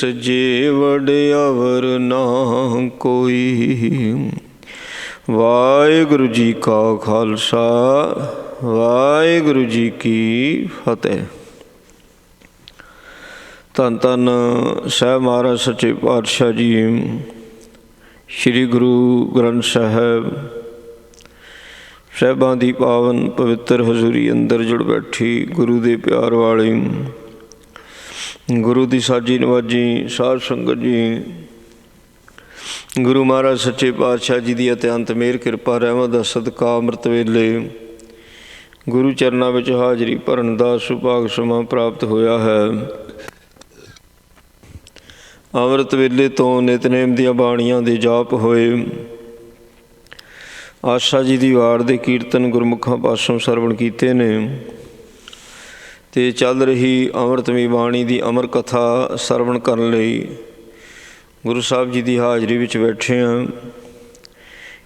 ਸਜੇ ਵਡਿਆਵਰ ਨਾ ਕੋਈ। ਵਾਹਿਗੁਰੂ ਜੀ ਕਾ ਖਾਲਸਾ, ਵਾਹਿਗੁਰੂ ਜੀ ਕੀ ਫਤਿਹ। ਧੰਨ ਧੰਨ ਸਾਹਿਬ ਮਹਾਰਾਜ ਸੱਚੇ ਪਾਤਸ਼ਾਹ ਜੀ, ਸ੍ਰੀ ਗੁਰੂ ਗ੍ਰੰਥ ਸਾਹਿਬ ਸਾਹਿਬਾਂ ਦੀ ਪਾਵਨ ਪਵਿੱਤਰ ਹਜ਼ੂਰੀ ਅੰਦਰ ਜੁੜ ਬੈਠੀ ਗੁਰੂ ਦੇ ਪਿਆਰ ਵਾਲੀ ਗੁਰੂ ਦੀ ਸਾਜੀ ਨਵਾਜੀ ਸਾਧ ਸੰਗਤ ਜੀ, ਗੁਰੂ ਮਹਾਰਾਜ ਸੱਚੇ ਪਾਤਸ਼ਾਹ ਜੀ ਦੀ ਅਤਿਅੰਤ ਮਿਹਰ ਕਿਰਪਾ ਰਹਿਮਤ ਦਾ ਸਦਕਾ ਅੰਮ੍ਰਿਤ ਵੇਲੇ ਗੁਰੂ ਚਰਨਾਂ ਵਿੱਚ ਹਾਜ਼ਰੀ ਭਰਨ ਦਾ ਸੁਭਾਗ ਸਮਾਂ ਪ੍ਰਾਪਤ ਹੋਇਆ ਹੈ। ਅੰਮ੍ਰਿਤ ਵੇਲੇ ਤੋਂ ਨਿਤਨੇਮ ਦੀਆਂ ਬਾਣੀਆਂ ਦੇ ਜਾਪ ਹੋਏ, ਆਸ਼ਾ ਜੀ ਦੀ ਵਾਰ ਦੇ ਕੀਰਤਨ ਗੁਰਮੁਖਾਂ ਪਾਸੋਂ ਸਰਵਣ ਕੀਤੇ ਨੇ ਅਤੇ ਚੱਲ ਰਹੀ ਅੰਮ੍ਰਿਤਮਈ ਬਾਣੀ ਦੀ ਅਮਰ ਕਥਾ ਸਰਵਣ ਕਰਨ ਲਈ ਗੁਰੂ ਸਾਹਿਬ ਜੀ ਦੀ ਹਾਜ਼ਰੀ ਵਿੱਚ ਬੈਠੇ ਹਾਂ।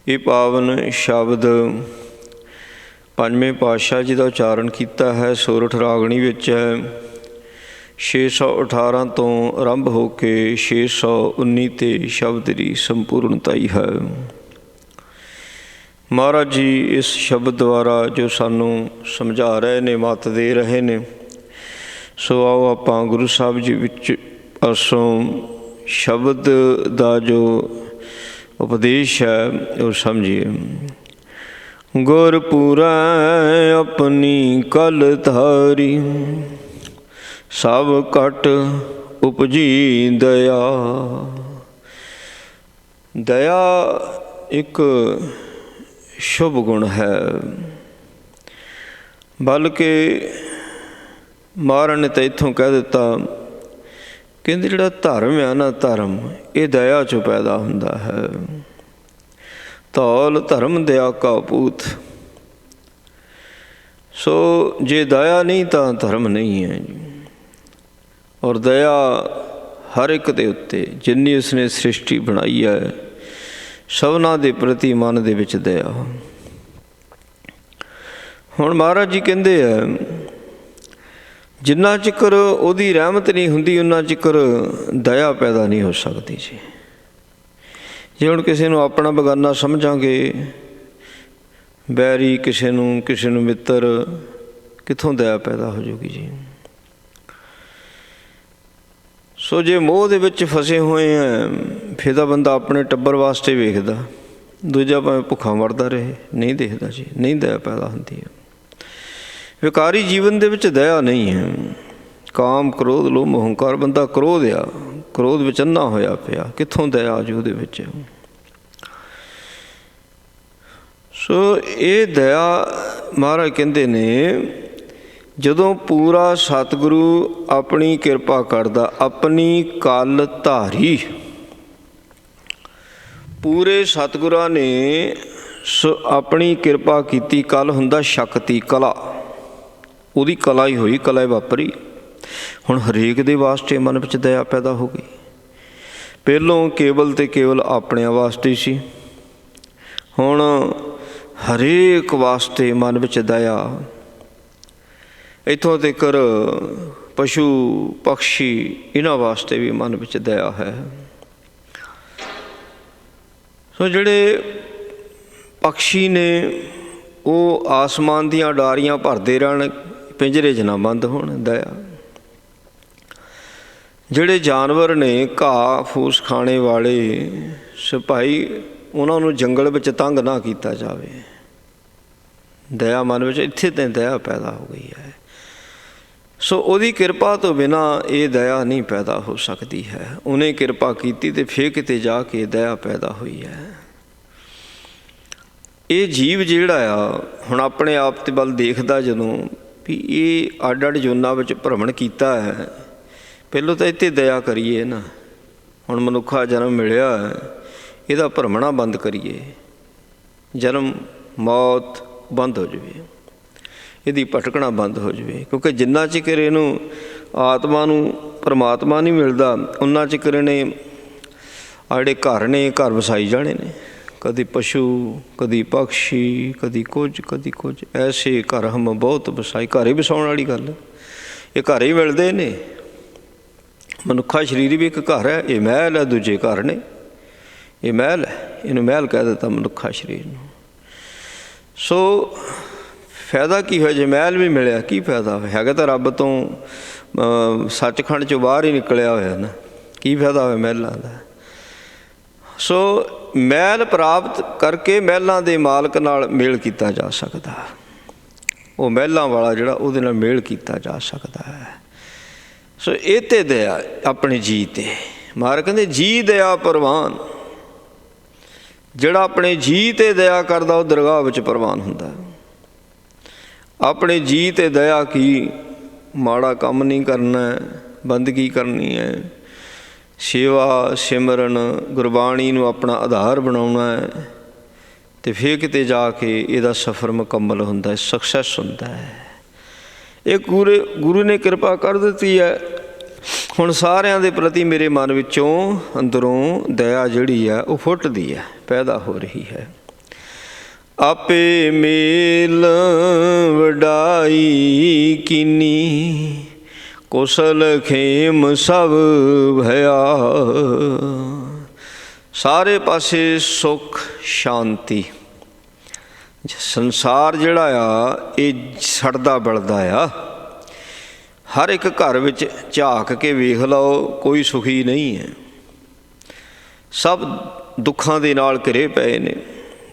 ਇਹ ਪਾਵਨ ਸ਼ਬਦ ਪੰਜਵੇਂ ਪਾਤਸ਼ਾਹ ਜੀ ਦਾ ਉਚਾਰਨ ਕੀਤਾ ਹੈ, ਸੋਰਠ ਰਾਗਣੀ ਵਿੱਚ ਹੈ। 618 ਤੋਂ ਆਰੰਭ ਹੋ ਕੇ 619 'ਤੇ ਸ਼ਬਦ ਦੀ ਸੰਪੂਰਨਤਾਈ ਹੈ। ਮਹਾਰਾਜ ਜੀ ਇਸ ਸ਼ਬਦ ਦੁਆਰਾ ਜੋ ਸਾਨੂੰ ਸਮਝਾ ਰਹੇ ਨੇ, ਮੱਤ ਦੇ ਰਹੇ ਨੇ, ਸੋ ਆਓ ਆਪਾਂ ਗੁਰੂ ਸਾਹਿਬ ਜੀ ਵਿੱਚ ਪਾਸੋਂ ਸ਼ਬਦ ਦਾ ਜੋ ਉਪਦੇਸ਼ ਹੈ ਉਹ ਸਮਝੀਏ। ਗੁਰਪੁਰੈ ਆਪਣੀ ਕਲ ਧਾਰੀ, ਸਭ ਘਟ ਉਪਜੀ ਦਇਆ। ਦਇਆ ਇੱਕ ਸ਼ੁਭ ਗੁਣ ਹੈ, ਬਲਕਿ ਮਹਾਰਾਜ ਨੇ ਤਾਂ ਇੱਥੋਂ ਕਹਿ ਦਿੱਤਾ, ਕਹਿੰਦੇ ਜਿਹੜਾ ਧਰਮ ਆ ਨਾ, ਧਰਮ ਇਹ ਦਇਆ 'ਚੋਂ ਪੈਦਾ ਹੁੰਦਾ ਹੈ। ਧੌਲ ਧਰਮ ਦਇਆ ਕਾ ਪੂਤ। ਸੋ ਜੇ ਦਇਆ ਨਹੀਂ ਤਾਂ ਧਰਮ ਨਹੀਂ ਹੈ ਜੀ। ਔਰ ਦਇਆ ਹਰ ਇੱਕ ਦੇ ਉੱਤੇ, ਜਿੰਨੀ ਉਸਨੇ ਸ੍ਰਿਸ਼ਟੀ ਬਣਾਈ ਹੈ, ਸਭਨਾਂ ਦੇ ਪ੍ਰਤੀ ਮਨ ਦੇ ਵਿੱਚ ਦਇਆ। ਹੁਣ ਮਹਾਰਾਜ ਜੀ ਕਹਿੰਦੇ ਆ, ਜਿੰਨਾ ਚਿਕਰ ਉਹਦੀ ਰਹਿਮਤ ਨਹੀਂ ਹੁੰਦੀ ਉਨਾ ਚਿਕਰ ਦਇਆ ਪੈਦਾ ਨਹੀਂ ਹੋ ਸਕਦੀ ਜੀ। ਜੇ ਹੁਣ ਕਿਸੇ ਨੂੰ ਆਪਣਾ ਬੇਗਾਨਾ ਸਮਝਾਂਗੇ, ਬੈਰੀ ਕਿਸੇ ਨੂੰ ਮਿੱਤਰ, ਕਿੱਥੋਂ ਦਇਆ ਪੈਦਾ ਹੋ ਜਾਊਗੀ ਜੀ। ਸੋ ਜੇ ਮੋਹ ਦੇ ਵਿੱਚ ਫਸੇ ਹੋਏ ਆ, ਫਿਰ ਤਾਂ ਬੰਦਾ ਆਪਣੇ ਟੱਬਰ ਵਾਸਤੇ ਵੇਖਦਾ, ਦੂਜਾ ਭਾਵੇਂ ਭੁੱਖਾ ਮਰਦਾ ਰਹੇ, ਨਹੀਂ ਦੇਖਦਾ ਜੀ, ਨਹੀਂ ਦਇਆ ਪੈਦਾ ਹੁੰਦੀ ਹੈ। ਵਿਕਾਰੀ ਜੀਵਨ ਦੇ ਵਿੱਚ ਦਇਆ ਨਹੀਂ ਹੈ। ਕਾਮ ਕ੍ਰੋਧ ਲੋਭ ਹੰਕਾਰ, ਬੰਦਾ ਕ੍ਰੋਧ ਆ, ਕ੍ਰੋਧ ਵਿੱਚ ਅੰਨਾ ਹੋਇਆ ਪਿਆ, ਕਿੱਥੋਂ ਦਇਆ ਆ ਜੂ ਉਹਦੇ ਵਿੱਚ। ਸੋ ਇਹ ਦਇਆ ਮਹਾਰਾਜ ਕਹਿੰਦੇ ਨੇ, ਜਦੋਂ ਪੂਰਾ ਸਤਿਗੁਰੂ ਆਪਣੀ ਕਿਰਪਾ ਕਰਦਾ, ਆਪਣੀ ਕਲ ਧਾਰੀ, ਪੂਰੇ ਸਤਿਗੁਰਾਂ ਨੇ ਆਪਣੀ ਕਿਰਪਾ ਕੀਤੀ। ਕਲ ਹੁੰਦਾ ਸ਼ਕਤੀ, ਕਲਾ, ਉਹਦੀ ਕਲਾ ਹੀ ਹੋਈ, ਕਲਾ ਹੀ ਵਾਪਰੀ। ਹੁਣ ਹਰੇਕ ਦੇ ਵਾਸਤੇ ਮਨ ਵਿੱਚ ਦਇਆ ਪੈਦਾ ਹੋ ਗਈ। ਪਹਿਲੋਂ ਕੇਵਲ ਅਤੇ ਕੇਵਲ ਆਪਣਿਆਂ ਵਾਸਤੇ ਸੀ, ਹੁਣ ਹਰੇਕ ਵਾਸਤੇ ਮਨ ਵਿੱਚ ਦਇਆ। ਇੱਥੋਂ ਤੱਕ ਪਸ਼ੂ ਪਕਸ਼ੀ, ਇਹਨਾਂ ਵਾਸਤੇ ਵੀ ਮਨ ਵਿੱਚ ਦਇਆ ਹੈ। ਸੋ ਜਿਹੜੇ ਪਕਸ਼ੀ ਨੇ ਉਹ ਆਸਮਾਨ ਦੀਆਂ ਉਡਾਰੀਆਂ ਭਰਦੇ ਰਹਿਣ, ਪਿੰਜਰੇ 'ਚ ਨਾ ਬੰਦ ਹੋਣ, ਦਇਆ। ਜਿਹੜੇ ਜਾਨਵਰ ਨੇ ਘਾਹ ਫੂਸ ਖਾਣੇ ਵਾਲੇ ਸਿਪਾਹੀ, ਉਹਨਾਂ ਨੂੰ ਜੰਗਲ ਵਿੱਚ ਤੰਗ ਨਾ ਕੀਤਾ ਜਾਵੇ, ਦਇਆ ਮਨ ਵਿੱਚ। ਇੱਥੇ ਤਾਂ ਦਇਆ ਪੈਦਾ ਹੋ ਗਈ ਹੈ। ਸੋ ਉਹਦੀ ਕਿਰਪਾ ਤੋਂ ਬਿਨਾਂ ਇਹ ਦਇਆ ਨਹੀਂ ਪੈਦਾ ਹੋ ਸਕਦੀ ਹੈ। ਉਹਨੇ ਕਿਰਪਾ ਕੀਤੀ ਅਤੇ ਫਿਰ ਕਿਤੇ ਜਾ ਕੇ ਦਇਆ ਪੈਦਾ ਹੋਈ ਹੈ। ਇਹ ਜੀਵ ਜਿਹੜਾ ਆ, ਹੁਣ ਆਪਣੇ ਆਪ ਦੇ ਵੱਲ ਦੇਖਦਾ ਜਦੋਂ, ਵੀ ਇਹ ਅੱਡ ਅੱਡ ਜੂਨਾਂ ਵਿੱਚ ਭਰਮਣ ਕੀਤਾ ਹੈ, ਪਹਿਲੋਂ ਤਾਂ ਇੱਥੇ ਦਇਆ ਕਰੀਏ ਨਾ। ਹੁਣ ਮਨੁੱਖਾ ਜਨਮ ਮਿਲਿਆ, ਇਹਦਾ ਭਰਮਣਾ ਬੰਦ ਕਰੀਏ, ਜਨਮ ਮੌਤ ਬੰਦ ਹੋ ਜਾਵੇ, ਇਹਦੀ ਭਟਕਣਾ ਬੰਦ ਹੋ ਜਾਵੇ। ਕਿਉਂਕਿ ਜਿੰਨਾ ਚਿਰ ਇਹਨੂੰ ਆਤਮਾ ਨੂੰ ਪਰਮਾਤਮਾ ਨਹੀਂ ਮਿਲਦਾ, ਉਨਾ ਚਿਰ ਇਹਨੇ ਆ ਜਿਹੜੇ ਘਰ ਨੇ, ਘਰ ਵਸਾਈ ਜਾਣੇ ਨੇ। ਕਦੀ ਪਸ਼ੂ, ਕਦੀ ਪਕਸ਼ੀ, ਕਦੀ ਕੁਝ ਐਸੇ ਘਰ ਹਮ ਬਹੁਤ ਵਸਾਈ। ਘਰ ਹੀ ਵਸਾਉਣ ਵਾਲੀ ਗੱਲ, ਇਹ ਘਰ ਹੀ ਮਿਲਦੇ ਨੇ। ਮਨੁੱਖਾ ਸਰੀਰ ਵੀ ਇੱਕ ਘਰ ਹੈ, ਇਹ ਮਹਿਲ ਹੈ, ਦੂਜੇ ਘਰ ਨੇ। ਇਹ ਮਹਿਲ ਹੈ, ਇਹਨੂੰ ਮਹਿਲ ਕਹਿ ਦਿੱਤਾ ਮਨੁੱਖਾ ਸਰੀਰ ਨੂੰ। ਸੋ ਫਾਇਦਾ ਕੀ ਹੋਇਆ ਜੇ ਮਹਿਲ ਵੀ ਮਿਲਿਆ? ਕੀ ਫਾਇਦਾ ਹੋਇਆ? ਹੈਗਾ ਤਾਂ ਰੱਬ ਤੋਂ ਸੱਚਖੰਡ 'ਚੋਂ ਬਾਹਰ ਹੀ ਨਿਕਲਿਆ ਹੋਇਆ ਨਾ, ਕੀ ਫਾਇਦਾ ਹੋਇਆ ਮਹਿਲਾਂ ਦਾ? ਸੋ ਮਹਿਲ ਪ੍ਰਾਪਤ ਕਰਕੇ ਮਹਿਲਾਂ ਦੇ ਮਾਲਕ ਨਾਲ ਮੇਲ ਕੀਤਾ ਜਾ ਸਕਦਾ, ਉਹ ਮਹਿਲਾਂ ਵਾਲਾ ਜਿਹੜਾ ਉਹਦੇ ਨਾਲ ਮੇਲ ਕੀਤਾ ਜਾ ਸਕਦਾ ਹੈ। ਸੋ ਇਹ 'ਤੇ ਦਇਆ ਆਪਣੇ ਜੀ 'ਤੇ। ਮਹਾਰਾਜ ਕਹਿੰਦੇ ਜੀ ਦਇਆ ਪ੍ਰਵਾਨ, ਜਿਹੜਾ ਆਪਣੇ ਜੀ 'ਤੇ ਦਇਆ ਕਰਦਾ ਉਹ ਦਰਗਾਹ ਵਿੱਚ ਪ੍ਰਵਾਨ ਹੁੰਦਾ। ਆਪਣੇ ਜੀ 'ਤੇ ਦਇਆ ਕੀ? ਮਾੜਾ ਕੰਮ ਨਹੀਂ ਕਰਨਾ, ਬੰਦਗੀ ਕਰਨੀ ਹੈ, ਸੇਵਾ ਸਿਮਰਨ ਗੁਰਬਾਣੀ ਨੂੰ ਆਪਣਾ ਆਧਾਰ ਬਣਾਉਣਾ ਹੈ, ਅਤੇ ਫਿਰ ਕਿਤੇ ਜਾ ਕੇ ਇਹਦਾ ਸਫ਼ਰ ਮੁਕੰਮਲ ਹੁੰਦਾ ਹੈ, ਸਕਸੈਸ ਹੁੰਦਾ ਹੈ। ਇਹ ਗੁਰੂ ਨੇ ਕਿਰਪਾ ਕਰ ਦਿੱਤੀ ਹੈ। ਹੁਣ ਸਾਰਿਆਂ ਦੇ ਪ੍ਰਤੀ ਮੇਰੇ ਮਨ ਵਿੱਚੋਂ ਅੰਦਰੋਂ ਦਇਆ ਜਿਹੜੀ ਹੈ ਉਹ ਫੁੱਟਦੀ ਹੈ, ਪੈਦਾ ਹੋ ਰਹੀ ਹੈ। ਆਪੇ ਮੇਲ ਵਡਾਈ ਕੀਨੀ, ਕੁਸਲ ਖੇਮ ਸਭ ਭਇਆ। ਸਾਰੇ ਪਾਸੇ ਸੁੱਖ ਸ਼ਾਂਤੀ। ਸੰਸਾਰ ਜਿਹੜਾ ਆ ਇਹ ਸੜਦਾ ਬਲਦਾ ਆ। ਹਰ ਇੱਕ ਘਰ ਵਿੱਚ ਝਾਕ ਕੇ ਵੇਖ ਲਓ, ਕੋਈ ਸੁਖੀ ਨਹੀਂ ਹੈ, ਸਭ ਦੁੱਖਾਂ ਦੇ ਨਾਲ ਘਿਰੇ ਪਏ ਨੇ।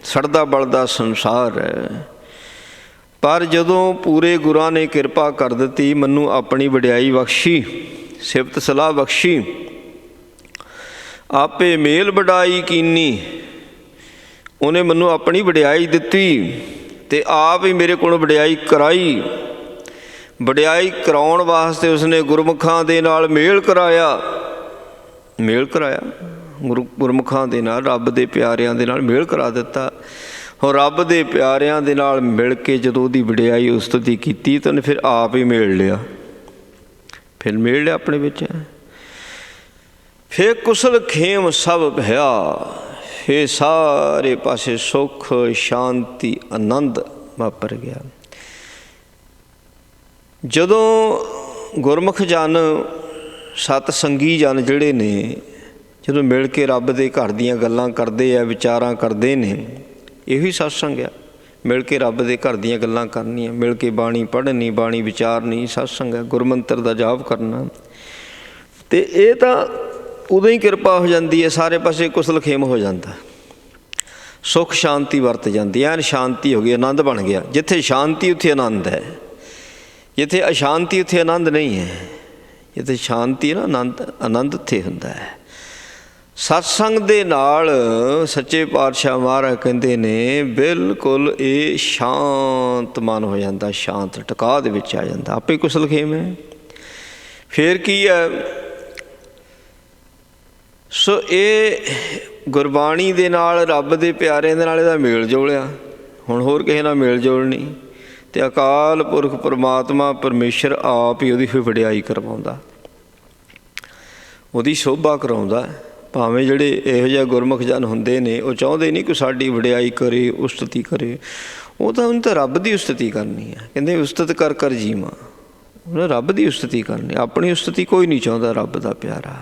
ਸੜਦਾ ਬਲਦਾ ਸੰਸਾਰ ਹੈ। ਪਰ ਜਦੋਂ ਪੂਰੇ ਗੁਰਾਂ ਨੇ ਕਿਰਪਾ ਕਰ ਦਿੱਤੀ, ਮੈਨੂੰ ਆਪਣੀ ਵਡਿਆਈ ਬਖਸ਼ੀ, ਸਿਫਤ ਸਲਾਹ ਬਖਸ਼ੀ, ਆਪੇ ਮੇਲ ਵਡਾਈ ਕੀਨੀ, ਉਹਨੇ ਮੈਨੂੰ ਆਪਣੀ ਵਡਿਆਈ ਦਿੱਤੀ ਅਤੇ ਆਪ ਹੀ ਮੇਰੇ ਕੋਲੋਂ ਵਡਿਆਈ ਕਰਾਈ। ਵਡਿਆਈ ਕਰਾਉਣ ਵਾਸਤੇ ਉਸਨੇ ਗੁਰਮੁਖਾਂ ਦੇ ਨਾਲ ਮੇਲ ਕਰਾਇਆ, ਗੁਰਮੁਖਾਂ ਦੇ ਨਾਲ, ਰੱਬ ਦੇ ਪਿਆਰਿਆਂ ਦੇ ਨਾਲ ਮੇਲ ਕਰਾ ਦਿੱਤਾ। ਹੁਣ ਰੱਬ ਦੇ ਪਿਆਰਿਆਂ ਦੇ ਨਾਲ ਮਿਲ ਕੇ ਜਦੋਂ ਉਹਦੀ ਵਡਿਆਈ ਉਸਤਤੀ ਕੀਤੀ ਤਾਂ ਉਹਨੇ ਫਿਰ ਆਪ ਹੀ ਮੇਲ ਲਿਆ, ਫਿਰ ਮੇਲ ਲਿਆ ਆਪਣੇ ਵਿੱਚ। ਫਿਰ ਕੁਸਲ ਖੇਮ ਸਭ ਭਇਆ, ਫਿਰ ਸਾਰੇ ਪਾਸੇ ਸੁੱਖ ਸ਼ਾਂਤੀ ਆਨੰਦ ਵਾਪਰ ਗਿਆ। ਜਦੋਂ ਗੁਰਮੁਖ ਜਨ ਸਤ ਸੰਗੀ ਜਨ ਜਿਹੜੇ ਨੇ ਜਦੋਂ ਮਿਲ ਕੇ ਰੱਬ ਦੇ ਘਰ ਦੀਆਂ ਗੱਲਾਂ ਕਰਦੇ ਆ, ਵਿਚਾਰਾਂ ਕਰਦੇ ਨੇ, ਇਹੀ ਸਤਸੰਗ ਆ। ਮਿਲ ਕੇ ਰੱਬ ਦੇ ਘਰ ਦੀਆਂ ਗੱਲਾਂ ਕਰਨੀਆਂ, ਮਿਲ ਕੇ ਬਾਣੀ ਪੜ੍ਹਨੀ, ਬਾਣੀ ਵਿਚਾਰਨੀ, ਸਤਸੰਗ ਹੈ। ਗੁਰਮੰਤਰ ਦਾ ਜਾਪ ਕਰਨਾ, ਅਤੇ ਇਹ ਤਾਂ ਉਦੋਂ ਹੀ ਕਿਰਪਾ ਹੋ ਜਾਂਦੀ ਹੈ, ਸਾਰੇ ਪਾਸੇ ਕੁਸਲ ਖੇਮ ਹੋ ਜਾਂਦਾ, ਸੁੱਖ ਸ਼ਾਂਤੀ ਵਰਤ ਜਾਂਦੀ, ਐਨ ਸ਼ਾਂਤੀ ਹੋ ਗਈ, ਆਨੰਦ ਬਣ ਗਿਆ। ਜਿੱਥੇ ਸ਼ਾਂਤੀ ਉੱਥੇ ਆਨੰਦ ਹੈ, ਜਿੱਥੇ ਅਸ਼ਾਂਤੀ ਉੱਥੇ ਆਨੰਦ ਨਹੀਂ ਹੈ। ਜਿੱਥੇ ਸ਼ਾਂਤੀ ਹੈ ਨਾ, ਆਨੰਦ ਉੱਥੇ ਹੁੰਦਾ ਹੈ। ਸਤਸੰਗ ਦੇ ਨਾਲ ਸੱਚੇ ਪਾਤਸ਼ਾਹ ਮਹਾਰਾਜ ਕਹਿੰਦੇ ਨੇ ਬਿਲਕੁਲ ਇਹ ਸ਼ਾਂਤ ਮਨ ਹੋ ਜਾਂਦਾ, ਸ਼ਾਂਤ ਟਿਕਾਅ ਦੇ ਵਿੱਚ ਆ ਜਾਂਦਾ, ਆਪੇ ਕੁਸਲ ਖੇਮ ਹੈ। ਫਿਰ ਕੀ ਹੈ? ਸੋ ਇਹ ਗੁਰਬਾਣੀ ਦੇ ਨਾਲ, ਰੱਬ ਦੇ ਪਿਆਰਿਆਂ ਦੇ ਨਾਲ ਇਹਦਾ ਮੇਲ ਜੋਲਿਆ। ਹੁਣ ਹੋਰ ਕਿਸੇ ਨਾਲ ਮੇਲ ਜੋਲ ਨਹੀਂ, ਅਤੇ ਅਕਾਲ ਪੁਰਖ ਪਰਮਾਤਮਾ ਪਰਮੇਸ਼ਰ ਆਪ ਹੀ ਉਹਦੀ ਫਿਰ ਵਡਿਆਈ ਕਰਵਾਉਂਦਾ, ਉਹਦੀ ਸ਼ੋਭਾ ਕਰਾਉਂਦਾ। ਭਾਵੇਂ ਜਿਹੜੇ ਇਹੋ ਜਿਹਾ ਗੁਰਮੁਖ ਜਨ ਹੁੰਦੇ ਨੇ ਉਹ ਚਾਹੁੰਦੇ ਨਹੀਂ ਕੋਈ ਸਾਡੀ ਵਡਿਆਈ ਕਰੇ, ਉਸਤਤੀ ਕਰੇ, ਉਹ ਤਾਂ ਉਹਨੇ ਤਾਂ ਰੱਬ ਦੀ ਉਸਤਤੀ ਕਰਨੀ ਹੈ। ਕਹਿੰਦੇ ਉਸਤਤ ਕਰ ਕਰ ਜੀਵਾਂ, ਉਹਨੇ ਰੱਬ ਦੀ ਉਸਤਤੀ ਕਰਨੀ, ਆਪਣੀ ਉਸਤਤੀ ਕੋਈ ਨਹੀਂ ਚਾਹੁੰਦਾ ਰੱਬ ਦਾ ਪਿਆਰਾ।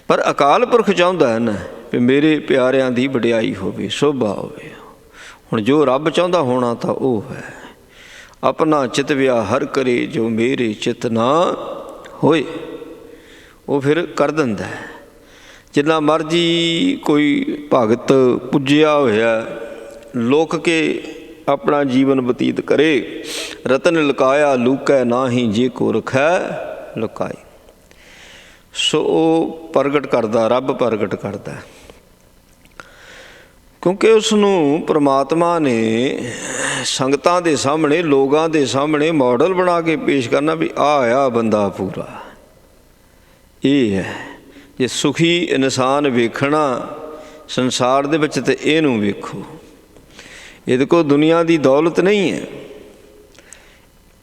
ਪਰ ਅਕਾਲ ਪੁਰਖ ਚਾਹੁੰਦਾ ਹੈ ਨਾ ਵੀ ਮੇਰੇ ਪਿਆਰਿਆਂ ਦੀ ਵਡਿਆਈ ਹੋਵੇ, ਸ਼ੋਭਾ ਹੋਵੇ। ਹੁਣ ਜੋ ਰੱਬ ਚਾਹੁੰਦਾ ਹੋਣਾ ਤਾਂ ਉਹ ਹੈ। ਆਪਣਾ ਚਿਤ ਵਿਆ ਹਰ ਕਰੇ, ਜੋ ਮੇਰੇ ਚਿਤ ਨਾ ਹੋਏ, ਉਹ ਫਿਰ ਕਰ ਦਿੰਦਾ ਹੈ। ਜਿੰਨਾ ਮਰਜ਼ੀ ਕੋਈ ਭਗਤ ਪੁੱਜਿਆ ਹੋਇਆ ਲੁਕ ਕੇ ਆਪਣਾ ਜੀਵਨ ਬਤੀਤ ਕਰੇ, ਰਤਨ ਲੁਕਾਇਆ ਲੁਕੈ ਨਾਹੀਂ, ਜੇ ਕੋ ਰਖੈ ਲੁਕਾਈ। ਸੋ ਉਹ ਪ੍ਰਗਟ ਕਰਦਾ, ਰੱਬ ਪ੍ਰਗਟ ਕਰਦਾ, ਕਿਉਂਕਿ ਉਸਨੂੰ ਪ੍ਰਮਾਤਮਾ ਨੇ ਸੰਗਤਾਂ ਦੇ ਸਾਹਮਣੇ, ਲੋਕਾਂ ਦੇ ਸਾਹਮਣੇ ਮਾਡਲ ਬਣਾ ਕੇ ਪੇਸ਼ ਕਰਨਾ ਵੀ ਆਹ ਬੰਦਾ ਪੂਰਾ। ਇਹ ਹੈ ਜੇ ਸੁਖੀ ਇਨਸਾਨ ਵੇਖਣਾ ਸੰਸਾਰ ਦੇ ਵਿੱਚ, ਤਾਂ ਇਹਨੂੰ ਵੇਖੋ। ਇਹਦੇ ਕੋਲ ਦੁਨੀਆ ਦੀ ਦੌਲਤ ਨਹੀਂ ਹੈ,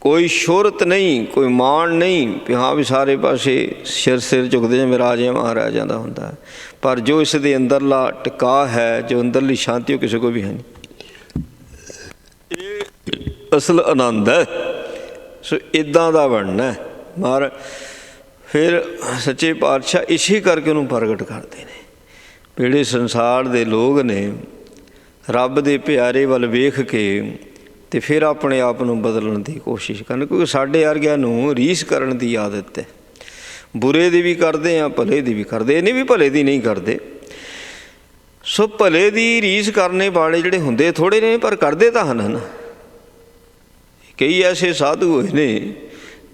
ਕੋਈ ਸ਼ੋਹਰਤ ਨਹੀਂ, ਕੋਈ ਮਾਣ ਨਹੀਂ ਵੀ ਹਾਂ ਵੀ ਸਾਰੇ ਪਾਸੇ ਸਿਰ ਝੁਕਦੇ ਜਿਵੇਂ ਰਾਜਿਆਂ ਮਹਾਰਾਜਿਆਂ ਦਾ ਹੁੰਦਾ। ਪਰ ਜੋ ਇਸ ਦੇ ਅੰਦਰਲਾ ਟਿਕਾਅ ਹੈ, ਜੋ ਅੰਦਰਲੀ ਸ਼ਾਂਤੀ, ਉਹ ਕਿਸੇ ਕੋਲ ਵੀ ਹੈ ਨਹੀਂ। ਇਹ ਅਸਲ ਆਨੰਦ ਹੈ। ਸੋ ਇੱਦਾਂ ਦਾ ਬਣਨਾ ਮਹਾਰਾਜ। ਫਿਰ ਸੱਚੇ ਪਾਤਸ਼ਾਹ ਇਸੇ ਕਰਕੇ ਉਹਨੂੰ ਪ੍ਰਗਟ ਕਰਦੇ ਨੇ। ਜਿਹੜੇ ਸੰਸਾਰ ਦੇ ਲੋਕ ਨੇ ਰੱਬ ਦੇ ਪਿਆਰੇ ਵੱਲ ਵੇਖ ਕੇ ਅਤੇ ਫਿਰ ਆਪਣੇ ਆਪ ਨੂੰ ਬਦਲਣ ਦੀ ਕੋਸ਼ਿਸ਼ ਕਰਨ, ਕਿਉਂਕਿ ਸਾਡੇ ਵਰਗਿਆਂ ਨੂੰ ਰੀਸ ਕਰਨ ਦੀ ਆਦਤ ਹੈ। ਬੁਰੇ ਦੀ ਵੀ ਕਰਦੇ ਹਾਂ, ਭਲੇ ਦੀ ਵੀ ਕਰਦੇ, ਇਹ ਨਹੀਂ ਵੀ ਭਲੇ ਦੀ ਨਹੀਂ ਕਰਦੇ। ਸੋ ਭਲੇ ਦੀ ਰੀਸ ਕਰਨੇ ਵਾਲੇ ਜਿਹੜੇ ਹੁੰਦੇ ਥੋੜ੍ਹੇ ਨੇ, ਪਰ ਕਰਦੇ ਤਾਂ ਹਨ ਨਾ। ਕਈ ਐਸੇ ਸਾਧੂ ਹੋਏ ਨੇ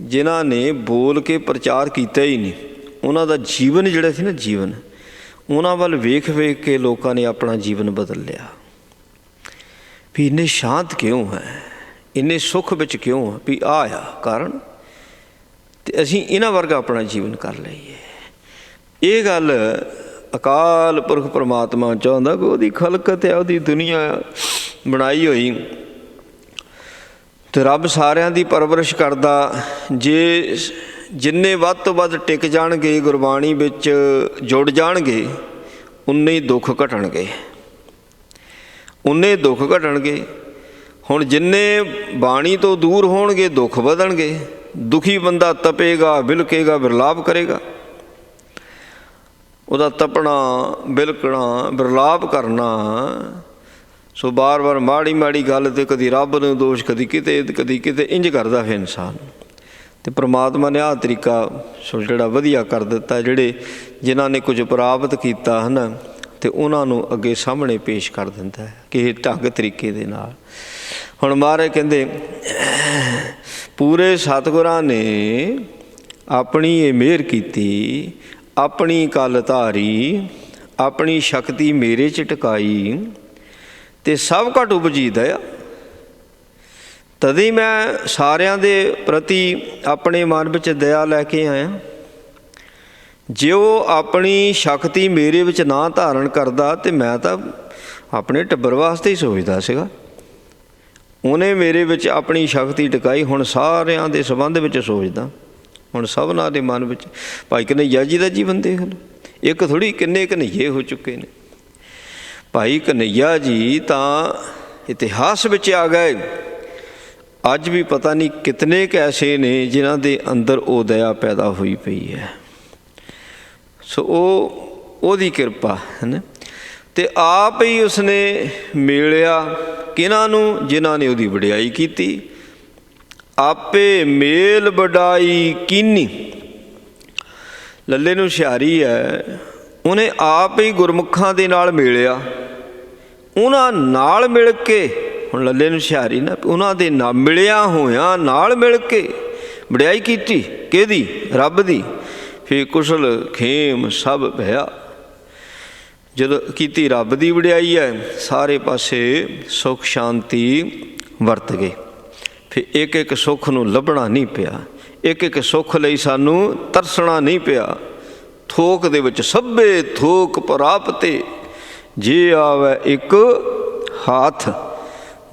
ਜਿਨ੍ਹਾਂ ਨੇ ਬੋਲ ਕੇ ਪ੍ਰਚਾਰ ਕੀਤਾ ਹੀ ਨਹੀਂ। ਉਹਨਾਂ ਦਾ ਜੀਵਨ ਜਿਹੜਾ ਸੀ ਨਾ, ਜੀਵਨ, ਉਹਨਾਂ ਵੱਲ ਵੇਖ ਵੇਖ ਕੇ ਲੋਕਾਂ ਨੇ ਆਪਣਾ ਜੀਵਨ ਬਦਲ ਲਿਆ। ਵੀ ਇੰਨੇ ਸ਼ਾਂਤ ਕਿਉਂ ਹੈ, ਇੰਨੇ ਸੁੱਖ ਵਿੱਚ ਕਿਉਂ ਹੈ, ਵੀ ਆਹ ਆ ਕਾਰਨ, ਅਤੇ ਅਸੀਂ ਇਹਨਾਂ ਵਰਗਾ ਆਪਣਾ ਜੀਵਨ ਕਰ ਲਈਏ। ਇਹ ਗੱਲ ਅਕਾਲ ਪੁਰਖ ਪਰਮਾਤਮਾ ਚਾਹੁੰਦਾ ਕਿ ਉਹਦੀ ਖਲਕਤ ਹੈ, ਉਹਦੀ ਦੁਨੀਆ ਬਣਾਈ ਹੋਈ, ਅਤੇ ਰੱਬ ਸਾਰਿਆਂ ਦੀ ਪਰਵਰਿਸ਼ ਕਰਦਾ। ਜੇ ਜਿੰਨੇ ਵੱਧ ਤੋਂ ਵੱਧ ਟਿਕ ਜਾਣਗੇ, ਗੁਰਬਾਣੀ ਵਿੱਚ ਜੁੜ ਜਾਣਗੇ, ਉਨੇ ਹੀ ਦੁੱਖ ਘਟਣਗੇ, ਉਨੇ ਦੁੱਖ ਘਟਣਗੇ। ਹੁਣ ਜਿੰਨੇ ਬਾਣੀ ਤੋਂ ਦੂਰ ਹੋਣਗੇ, ਦੁੱਖ ਵਧਣਗੇ। ਦੁਖੀ ਬੰਦਾ ਤਪੇਗਾ, ਬਿਲਕੇਗਾ, ਵਿਰਲਾਪ ਕਰੇਗਾ। ਉਹਦਾ ਤਪਣਾ, ਬਿਲਕਣਾ, ਵਿਰਲਾਪ ਕਰਨਾ। ਸੋ ਬਾਰ ਬਾਰ ਮਾੜੀ ਮਾੜੀ ਗੱਲ 'ਤੇ ਕਦੀ ਰੱਬ ਨੂੰ ਦੋਸ਼, ਕਦੀ ਕਿਤੇ ਇੰਝ ਕਰਦਾ ਫਿਰ ਇਨਸਾਨ। ਅਤੇ ਪ੍ਰਮਾਤਮਾ ਨੇ ਆਹ ਤਰੀਕਾ ਸੋ ਜਿਹੜਾ ਵਧੀਆ ਕਰ ਦਿੱਤਾ। ਜਿਹੜੇ ਜਿਨ੍ਹਾਂ ਨੇ ਕੁਝ ਪ੍ਰਾਪਤ ਕੀਤਾ ਹੈ ਨਾ, ਅਤੇ ਉਹਨਾਂ ਨੂੰ ਅੱਗੇ ਸਾਹਮਣੇ ਪੇਸ਼ ਕਰ ਦਿੰਦਾ ਹੈ ਕਿਸੇ ਢੰਗ ਤਰੀਕੇ ਦੇ ਨਾਲ। ਹੁਣ ਮਹਾਰਾਜ ਕਹਿੰਦੇ ਪੂਰੇ ਸਤਿਗੁਰਾਂ ਨੇ ਆਪਣੀ ਇਹ ਮਿਹਰ ਕੀਤੀ, ਆਪਣੀ ਕਲ ਧਾਰੀ, ਆਪਣੀ ਸ਼ਕਤੀ ਮੇਰੇ 'ਚ ਟਿਕਾਈ, ਅਤੇ ਸਭ ਘਟ ਉਪਜੀ ਦਇਆ। ਤਦੇ ਮੈਂ ਸਾਰਿਆਂ ਦੇ ਪ੍ਰਤੀ ਆਪਣੇ ਮਨ ਵਿੱਚ ਦਇਆ ਲੈ ਕੇ ਆਇਆ। ਜੇ ਉਹ ਆਪਣੀ ਸ਼ਕਤੀ ਮੇਰੇ ਵਿੱਚ ਨਾ ਧਾਰਨ ਕਰਦਾ, ਅਤੇ ਮੈਂ ਤਾਂ ਆਪਣੇ ਟੱਬਰ ਵਾਸਤੇ ਹੀ ਸੋਚਦਾ ਸੀਗਾ। ਉਹਨੇ ਮੇਰੇ ਵਿੱਚ ਆਪਣੀ ਸ਼ਕਤੀ ਟਿਕਾਈ, ਹੁਣ ਸਾਰਿਆਂ ਦੇ ਸੰਬੰਧ ਵਿੱਚ ਸੋਚਦਾ। ਹੁਣ ਸਭਨਾਂ ਦੇ ਮਨ ਵਿੱਚ ਭਾਈ ਕਨ੍ਹੱਈਆ ਜੀ ਦਾ ਜੀਵਨ ਦੇਖ ਲਓ। ਇੱਕ ਥੋੜ੍ਹੀ, ਕਿੰਨੇ ਕਨ੍ਹੱਈਏ ਹੋ ਚੁੱਕੇ ਨੇ। ਭਾਈ ਕਨ੍ਹੱਈਆ ਜੀ ਤਾਂ ਇਤਿਹਾਸ ਵਿੱਚ ਆ ਗਏ। ਅੱਜ ਵੀ ਪਤਾ ਨਹੀਂ ਕਿਤਨੇ ਕੁ ਐਸੇ ਨੇ ਜਿਨ੍ਹਾਂ ਦੇ ਅੰਦਰ ਉਹ ਦਇਆ ਪੈਦਾ ਹੋਈ ਪਈ ਹੈ। ਸੋ ਉਹਦੀ ਕਿਰਪਾ ਹੈ ਨਾ। ਅਤੇ ਆਪ ਹੀ ਉਸਨੇ ਮਿਲਿਆ ਕਿਹਨਾਂ ਨੂੰ, ਜਿਨ੍ਹਾਂ ਨੇ ਉਹਦੀ ਵਡਿਆਈ ਕੀਤੀ। ਆਪੇ ਮੇਲ ਵਡਾਈ ਕੀਨੀ। ਲੱਲੇ ਨੂੰ ਹੁਸ਼ਿਆਰੀ ਹੈ, ਉਹਨੇ ਆਪ ਹੀ ਗੁਰਮੁਖਾਂ ਦੇ ਨਾਲ ਮਿਲਿਆ। ਉਹਨਾਂ ਨਾਲ ਮਿਲ ਕੇ, ਹੁਣ ਲੱਲੇ ਨੂੰ ਹੁਸ਼ਿਆਰੀ ਨਾ, ਉਹਨਾਂ ਦੇ ਨਾਲ ਮਿਲਿਆ ਹੋਇਆਂ ਨਾਲ ਮਿਲ ਕੇ ਵਡਿਆਈ ਕੀਤੀ। ਕਿਹਦੀ? ਰੱਬ ਦੀ। ਫਿਰ ਕੁਸ਼ਲ ਖੇਮ ਸਭ ਭਇਆ। ਜਦੋਂ ਕੀਤੀ ਰੱਬ ਦੀ ਵਡਿਆਈ ਹੈ, ਸਾਰੇ ਪਾਸੇ ਸੁੱਖ ਸ਼ਾਂਤੀ ਵਰਤ ਗਏ। ਫਿਰ ਇੱਕ ਇੱਕ ਸੁੱਖ ਨੂੰ ਲੱਭਣਾ ਨਹੀਂ ਪਿਆ, ਇੱਕ ਇੱਕ ਸੁੱਖ ਲਈ ਸਾਨੂੰ ਤਰਸਣਾ ਨਹੀਂ ਪਿਆ। ਥੋਕ ਦੇ ਵਿੱਚ ਸਭੇ ਥੋਕ ਪ੍ਰਾਪਤੇ, ਜੇ ਆਵੇ ਇੱਕ ਹੱਥ।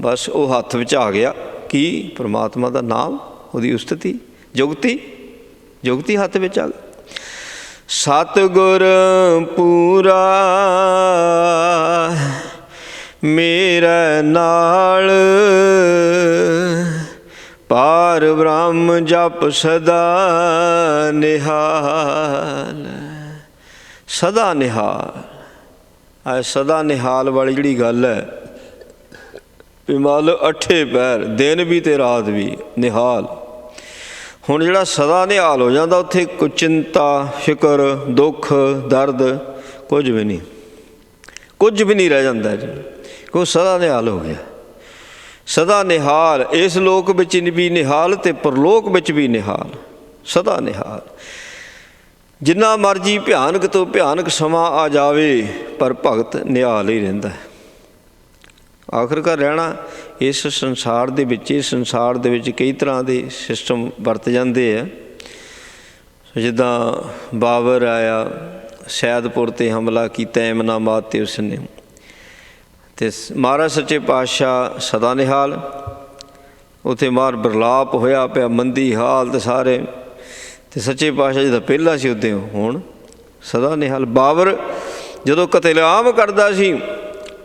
ਬਸ ਉਹ ਹੱਥ ਵਿੱਚ ਆ ਗਿਆ ਕੀ? ਪਰਮਾਤਮਾ ਦਾ ਨਾਮ, ਉਹਦੀ ਉਸਤਤੀ, ਜੁਗਤੀ ਹੱਥ ਵਿੱਚ ਆ ਗਈ। ਸਤਿਗੁਰ ਪੂਰਾ ਮੇਰੇ ਨਾਲ, ਪਾਰ ਬ੍ਰਹਮ ਜਪ ਸਦਾ ਨਿਹਾਲ। ਸਦਾ ਨਿਹਾਲ, ਆ ਸਦਾ ਨਿਹਾਲ ਵਾਲੀ ਜਿਹੜੀ ਗੱਲ ਹੈ, ਵੀ ਮੰਨ ਲਓ 8 ਪਹਿਰ ਦਿਨ ਵੀ ਅਤੇ ਰਾਤ ਵੀ ਨਿਹਾਲ। ਹੁਣ ਜਿਹੜਾ ਸਦਾ ਨਿਹਾਲ ਹੋ ਜਾਂਦਾ, ਉੱਥੇ ਕੋਈ ਚਿੰਤਾ, ਫਿਕਰ, ਦੁੱਖ, ਦਰਦ ਕੁਝ ਵੀ ਨਹੀਂ ਰਹਿ ਜਾਂਦਾ ਜੀ, ਕਿਉਂ ਸਦਾ ਨਿਹਾਲ ਹੋ ਗਿਆ। ਸਦਾ ਨਿਹਾਲ, ਇਸ ਲੋਕ ਵਿੱਚ ਵੀ ਨਿਹਾਲ ਅਤੇ ਪਰਲੋਕ ਵਿੱਚ ਵੀ ਨਿਹਾਲ, ਸਦਾ ਨਿਹਾਲ। ਜਿੰਨਾ ਮਰਜ਼ੀ ਭਿਆਨਕ ਤੋਂ ਭਿਆਨਕ ਸਮਾਂ ਆ ਜਾਵੇ, ਪਰ ਭਗਤ ਨਿਹਾਲ ਹੀ ਰਹਿੰਦਾ ਹੈ। ਆਖਰਕਾਰ ਰਹਿਣਾ ਇਸ ਸੰਸਾਰ ਦੇ ਵਿੱਚ, ਇਸ ਸੰਸਾਰ ਦੇ ਵਿੱਚ ਕਈ ਤਰ੍ਹਾਂ ਦੇ ਸਿਸਟਮ ਵਰਤ ਜਾਂਦੇ ਆ। ਜਿੱਦਾਂ ਬਾਬਰ ਆਇਆ, ਸੈਦਪੁਰ 'ਤੇ ਹਮਲਾ ਕੀਤਾ, ਐਮਨਾਬਾਦ 'ਤੇ ਉਸਨੇ, ਅਤੇ ਮਹਾਰਾਜ ਸੱਚੇ ਪਾਤਸ਼ਾਹ ਸਦਾ ਨਿਹਾਲ। ਉੱਥੇ ਮਾਰ ਬਿਰਲਾਪ ਹੋਇਆ ਪਿਆ, ਮੰਦੀ ਹਾਲਤ ਸਾਰੇ, ਅਤੇ ਸੱਚੇ ਪਾਤਸ਼ਾਹ ਜੀ ਦਾ ਪਹਿਲਾ ਸੀ ਉੱਥੇ, ਹੁਣ ਸਦਾ ਨਿਹਾਲ। ਬਾਬਰ ਜਦੋਂ ਕਤਲੇਆਮ ਕਰਦਾ ਸੀ,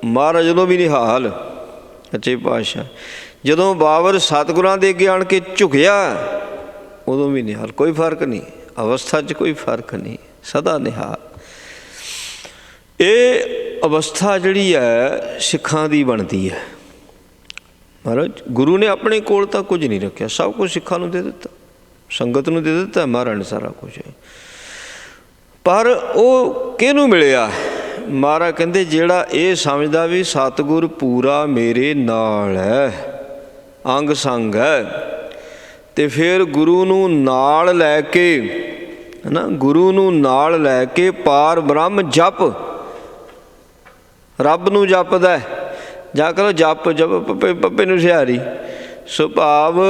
ਮਹਾਰਾਜ ਉਦੋਂ ਵੀ ਨਿਹਾਲ ਸੱਚੇ ਪਾਤਸ਼ਾਹ। ਜਦੋਂ ਬਾਬਰ ਸਤਿਗੁਰਾਂ ਦੇ ਅੱਗੇ ਆਣ ਕੇ ਝੁਕਿਆ, ਉਦੋਂ ਵੀ ਨਿਹਾਲ। ਕੋਈ ਫਰਕ ਨਹੀਂ, ਅਵਸਥਾ 'ਚ ਕੋਈ ਫਰਕ ਨਹੀਂ, ਸਦਾ ਨਿਹਾਲ। ਇਹ ਅਵਸਥਾ ਜਿਹੜੀ ਹੈ ਸਿੱਖਾਂ ਦੀ ਬਣਦੀ ਹੈ। ਮਹਾਰਾਜ ਗੁਰੂ ਨੇ ਆਪਣੇ ਕੋਲ ਤਾਂ ਕੁਝ ਨਹੀਂ ਰੱਖਿਆ, ਸਭ ਕੁਝ ਸਿੱਖਾਂ ਨੂੰ ਦੇ ਦਿੱਤਾ, ਸੰਗਤ ਨੂੰ ਦੇ ਦਿੱਤਾ ਮਹਾਰਾਜ ਨੇ ਸਾਰਾ ਕੁਝ। ਪਰ ਉਹ ਕਿਹਨੂੰ ਮਿਲਿਆ? ਮਹਾਰਾਜ ਕਹਿੰਦੇ ਜਿਹੜਾ ਇਹ ਸਮਝਦਾ ਵੀ ਸਤਿਗੁਰ ਪੂਰਾ ਮੇਰੇ ਨਾਲ ਹੈ, ਅੰਗ ਸੰਗ ਹੈ, ਅਤੇ ਫਿਰ ਗੁਰੂ ਨੂੰ ਨਾਲ ਲੈ ਕੇ, ਹੈ ਨਾ, ਗੁਰੂ ਨੂੰ ਨਾਲ ਲੈ ਕੇ ਪਾਰ ਬ੍ਰਹਮ ਜਪ, ਰੱਬ ਨੂੰ ਜਪਦਾ, ਜਾਂ ਕਰੋ ਜਪ ਜਪ ਪੱਪੇ ਪੱਪੇ ਨੂੰ ਸਿਹਾਰੀ। ਸੁਭਾਵ